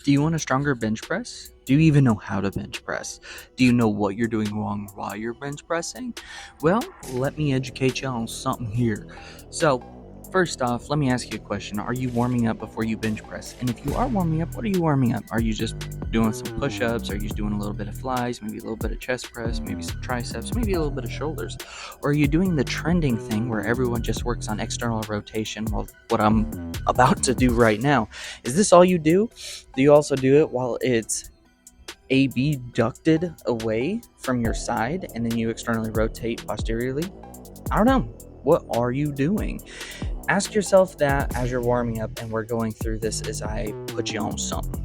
Do you want a stronger bench press? Do you even know how to bench press? Do you know what you're doing wrong while you're bench pressing? Well, let me educate you on something here. So, first off, let me ask you a question. Are you warming up before you bench press? And if you are warming up, what are you warming up? Are you just doing some push-ups? Are you just doing a little bit of flies? Maybe a little bit of chest press? Maybe some triceps? Maybe a little bit of shoulders? Or are you doing the trending thing where everyone just works on external rotation? Well, what I'm about to do right now. Is this all you do? Do you also do it while it's abducted away from your side and then you externally rotate posteriorly? I don't know. What are you doing? Ask yourself that as you're warming up and we're going through this as I put you on something.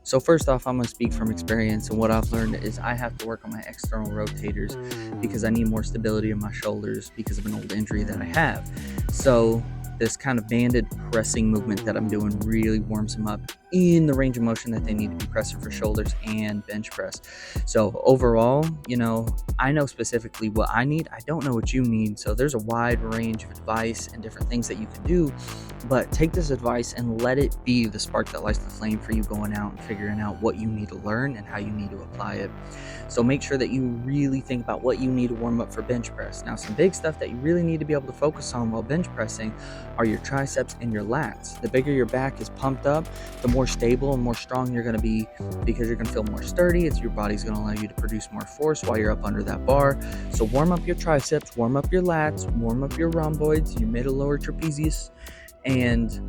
So first off, I'm going to speak from experience, and what I've learned is I have to work on my external rotators because I need more stability in my shoulders because of an old injury that I have. So this kind of banded pressing movement that I'm doing really warms them up in the range of motion that they need to be pressing for shoulders and bench press. So overall, I know specifically what I need. I don't know what you need. So there's a wide range of advice and different things that you can do, but take this advice and let it be the spark that lights the flame for you going out and figuring out what you need to learn and how you need to apply it. So make sure that you really think about what you need to warm up for bench press. Now, some big stuff that you really need to be able to focus on while bench pressing are your triceps and your lats. The bigger your back is pumped up, the more stable and more strong you're going to be because you're going to feel more sturdy. Your body's going to allow you to produce more force while you're up under that bar. So warm up your triceps, warm up your lats, warm up your rhomboids, your middle lower trapezius, and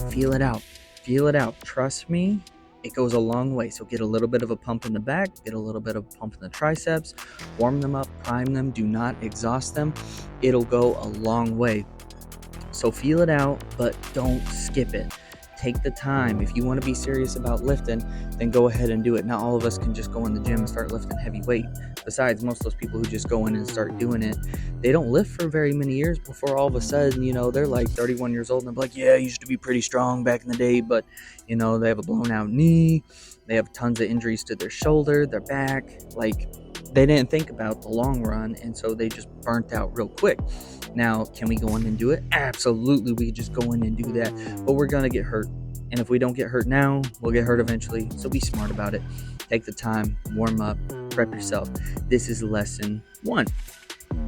feel it out. Feel it out. Trust me, it goes a long way. So get a little bit of a pump in the back, get a little bit of a pump in the triceps, warm them up, prime them, do not exhaust them. It'll go a long way. So feel it out, but don't skip it. Take the time. If you want to be serious about lifting, then go ahead and do it. Not all of us can just go in the gym and start lifting heavy weight. Besides, most of those people who just go in and start doing it, they don't lift for very many years before all of a sudden, they're like 31 years old and they're like, yeah, I used to be pretty strong back in the day, but, they have a blown out knee. They have tons of injuries to their shoulder, their back. Like, they didn't think about the long run, and so they just burnt out real quick. Now, can we go in and do it? Absolutely, we could just go in and do that, but we're going to get hurt. And if we don't get hurt now, we'll get hurt eventually, so be smart about it. Take the time, warm up, prep yourself. This is lesson 1.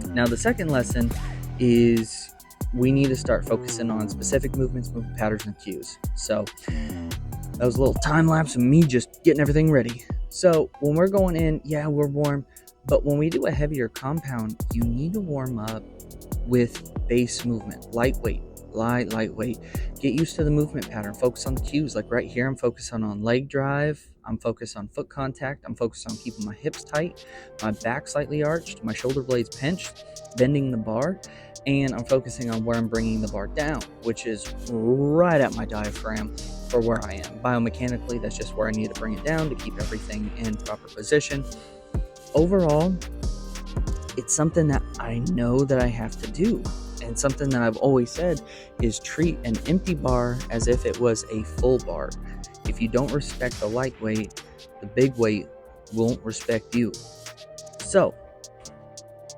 Now, the second lesson is we need to start focusing on specific movements, movement patterns, and cues. So that was a little time lapse of me just getting everything ready. So when we're going in, yeah, we're warm, but when we do a heavier compound, you need to warm up with base movement, lightweight. Get used to the movement pattern. Focus on the cues. Like right here, I'm focusing on leg drive. I'm focused on foot contact. I'm focused on keeping my hips tight, my back slightly arched, my shoulder blades pinched, bending the bar, and I'm focusing on where I'm bringing the bar down, which is right at my diaphragm for where I am. Biomechanically, that's just where I need to bring it down to keep everything in proper position. Overall, it's something that I know that I have to do. And something that I've always said is treat an empty bar as if it was a full bar. If you don't respect the lightweight, the big weight won't respect you. So,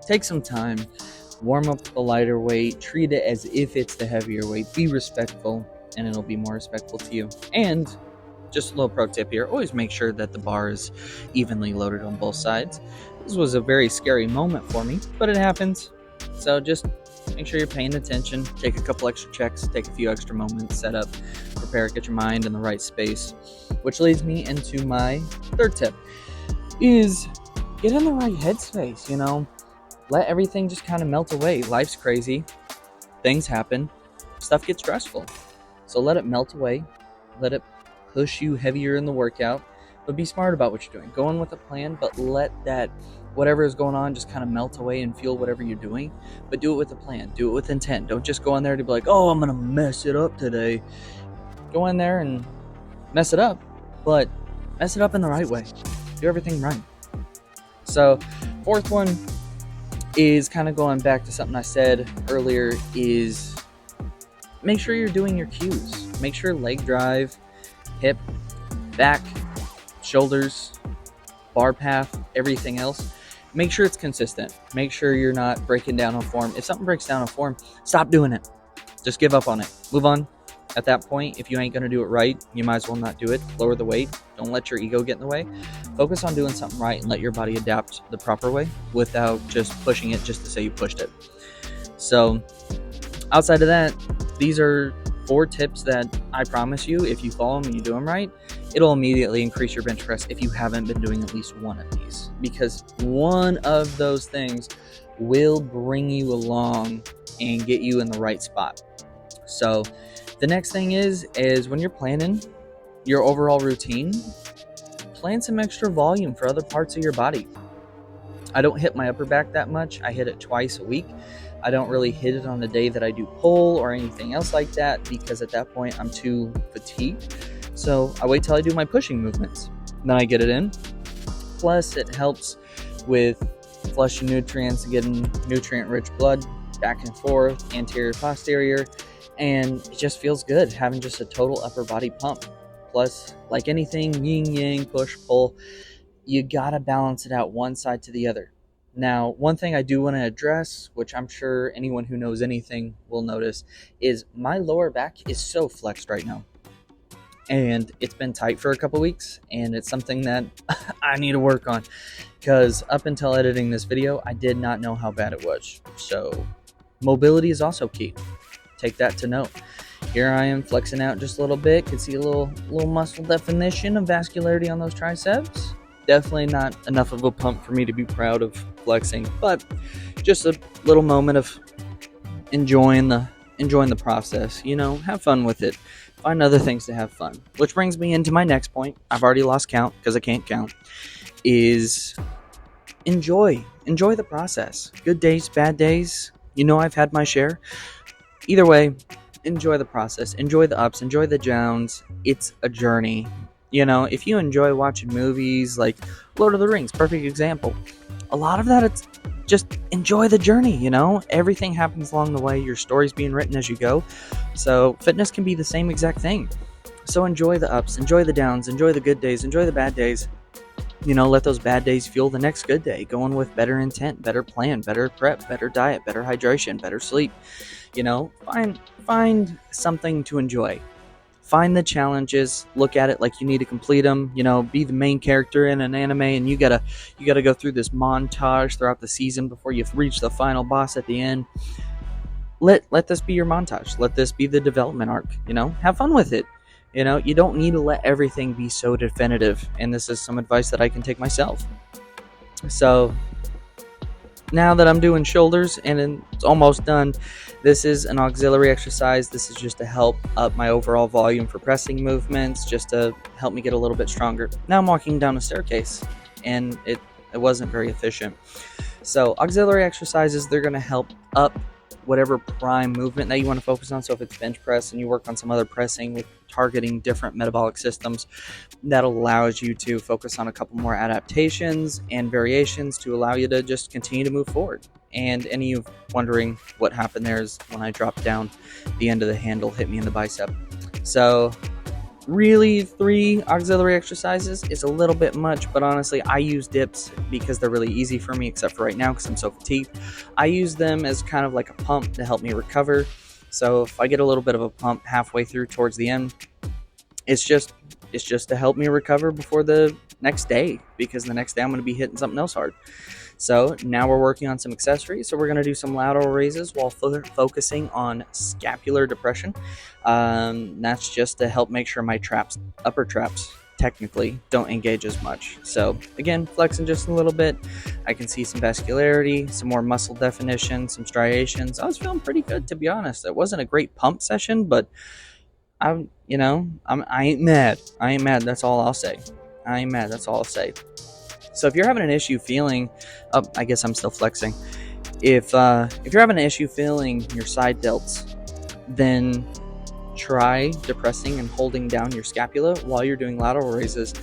take some time, warm up the lighter weight, treat it as if it's the heavier weight, be respectful, and it'll be more respectful to you. And just a little pro tip here, always make sure that the bar is evenly loaded on both sides. This was a very scary moment for me, but it happens. So just make sure you're paying attention, take a couple extra checks, take a few extra moments, set up, prepare, get your mind in the right space. Which leads me into my third tip, is get in the right headspace, Let everything just kind of melt away. Life's crazy, things happen, stuff gets stressful. So let it melt away, let it push you heavier in the workout, but be smart about what you're doing. Go in with a plan, but let that whatever is going on just kind of melt away and feel whatever you're doing, but do it with a plan, do it with intent. Don't just go in there to be like, oh, I'm gonna mess it up today. Go in there and mess it up, but mess it up in the right way. Do everything right. So fourth one is kind of going back to something I said earlier, is make sure you're doing your cues. Make sure leg drive, hip, back, shoulders, bar path, everything else, make sure it's consistent. Make sure you're not breaking down on form. If something breaks down on form, stop doing it. Just give up on it. Move on. At that point, if you ain't going to do it right, you might as well not do it. Lower the weight. Don't let your ego get in the way. Focus on doing something right and let your body adapt the proper way without just pushing it just to say you pushed it. So outside of that, these are 4 tips that I promise you, if you follow them and you do them right, it'll immediately increase your bench press if you haven't been doing at least one of these, because one of those things will bring you along and get you in the right spot. So the next thing is when you're planning your overall routine, plan some extra volume for other parts of your body. I don't hit my upper back that much. I hit it twice a week. I don't really hit it on the day that I do pull or anything else like that, because at that point I'm too fatigued. So I wait till I do my pushing movements, then I get it in. Plus it helps with flushing nutrients and getting nutrient-rich blood back and forth, anterior, posterior, and it just feels good having just a total upper body pump. Plus, like anything, yin-yang, push-pull, you gotta balance it out one side to the other. Now, one thing I do want to address, which I'm sure anyone who knows anything will notice, is my lower back is so flexed right now. And it's been tight for a couple weeks, and it's something that I need to work on, because up until editing this video, I did not know how bad it was. So mobility is also key. Take that to note. Here I am flexing out just a little bit. Can see a little muscle definition of vascularity on those triceps. Definitely not enough of a pump for me to be proud of flexing, but just a little moment of enjoying the process. You know, have fun with it. Find other things to have fun. Which brings me into my next point. I've already lost count because I can't count. Is enjoy the process. Good days, bad days. You know, I've had my share. Either way, enjoy the process. Enjoy the ups. Enjoy the downs. It's a journey. You know, if you enjoy watching movies like Lord of the Rings, perfect example. A lot of that, it's just enjoy the journey, you know? Everything happens along the way. Your story's being written as you go. So fitness can be the same exact thing. So enjoy the ups, enjoy the downs, enjoy the good days, enjoy the bad days. You know, let those bad days fuel the next good day. Going with better intent, better plan, better prep, better diet, better hydration, better sleep. You know, find something to enjoy. Find the challenges, look at it like you need to complete them. You know, be the main character in an anime, and you gotta go through this montage throughout the season before you reach the final boss at the end. Let this be your montage. Let this be the development arc. You know, have fun with it. You know, you don't need to let everything be so definitive. And this is some advice that I can take myself. So now that I'm doing shoulders and it's almost done, this is an auxiliary exercise. This is just to help up my overall volume for pressing movements, just to help me get a little bit stronger. Now I'm walking down a staircase, and it wasn't very efficient. So auxiliary exercises, they're going to help up whatever prime movement that you want to focus on. So if it's bench press and you work on some other pressing with targeting different metabolic systems, that allows you to focus on a couple more adaptations and variations to allow you to just continue to move forward. And any of you wondering what happened there is when I dropped down, the end of the handle hit me in the bicep. So really 3 auxiliary exercises is a little bit much, but honestly I use dips because they're really easy for me, except for right now because I'm so fatigued. I use them as kind of like a pump to help me recover. So if I get a little bit of a pump halfway through towards the end, it's just to help me recover before the next day, because the next day I'm going to be hitting something else hard. So now we're working on some accessories. So we're going to do some lateral raises while focusing on scapular depression. That's just to help make sure my upper traps technically don't engage as much. So again, flexing just a little bit. I can see some vascularity, some more muscle definition, some striations. I was feeling pretty good, to be honest. It wasn't a great pump session, but I ain't mad. I ain't mad. That's all I'll say. I ain't mad. That's all I'll say. So if you're having an issue feeling, I guess I'm still flexing. If you're having an issue feeling your side delts, then try depressing and holding down your scapula while you're doing lateral raises.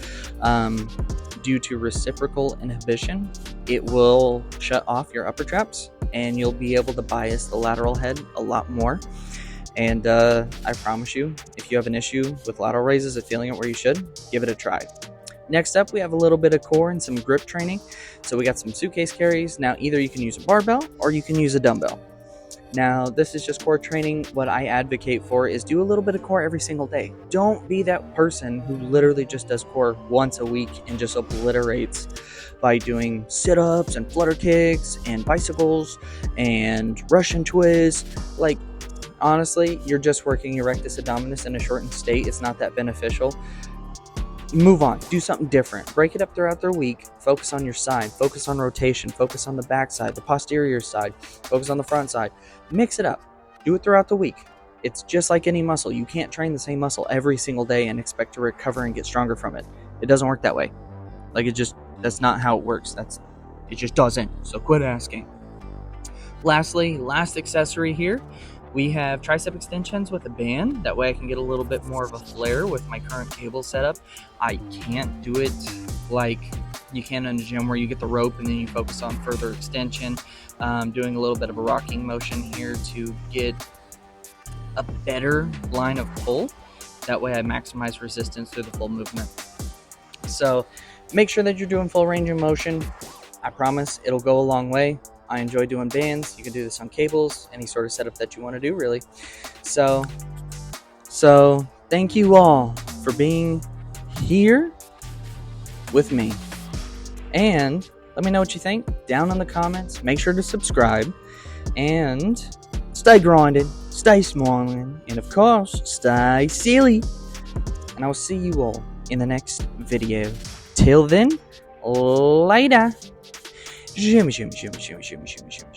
Due to reciprocal inhibition, it will shut off your upper traps, and you'll be able to bias the lateral head a lot more. And I promise you, if you have an issue with lateral raises and feeling it where you should, give it a try. Next up, we have a little bit of core and some grip training. So we got some suitcase carries. Now, either you can use a barbell or you can use a dumbbell. Now, this is just core training. What I advocate for is do a little bit of core every single day. Don't be that person who literally just does core once a week and just obliterates by doing sit-ups and flutter kicks and bicycles and Russian twists. Like, honestly, you're just working your rectus abdominis in a shortened state. It's not that beneficial. Move on. Do something different. Break it up throughout the week. Focus on your side. Focus on rotation. Focus on the back side, the posterior side. Focus on the front side. Mix it up. Do it throughout the week. It's just like any muscle. You can't train the same muscle every single day and expect to recover and get stronger from it. It doesn't work that way. That's not how it works. It just doesn't. So quit asking. Lastly, last accessory here, we have tricep extensions with a band. That way I can get a little bit more of a flare with my current cable setup. I can't do it like you can in a gym where you get the rope and then you focus on further extension. Doing a little bit of a rocking motion here to get a better line of pull. That way I maximize resistance through the full movement. So make sure that you're doing full range of motion. I promise it'll go a long way. I enjoy doing bands. You can do this on cables, any sort of setup that you want to do, really. So thank you all for being here with me. And let me know what you think down in the comments. Make sure to subscribe and stay grinding, stay smiling, and of course, stay silly. And I will see you all in the next video. Till then, later. Shimmy, shimmy, shimmy, shimmy, shimmy, shimmy, shimmy.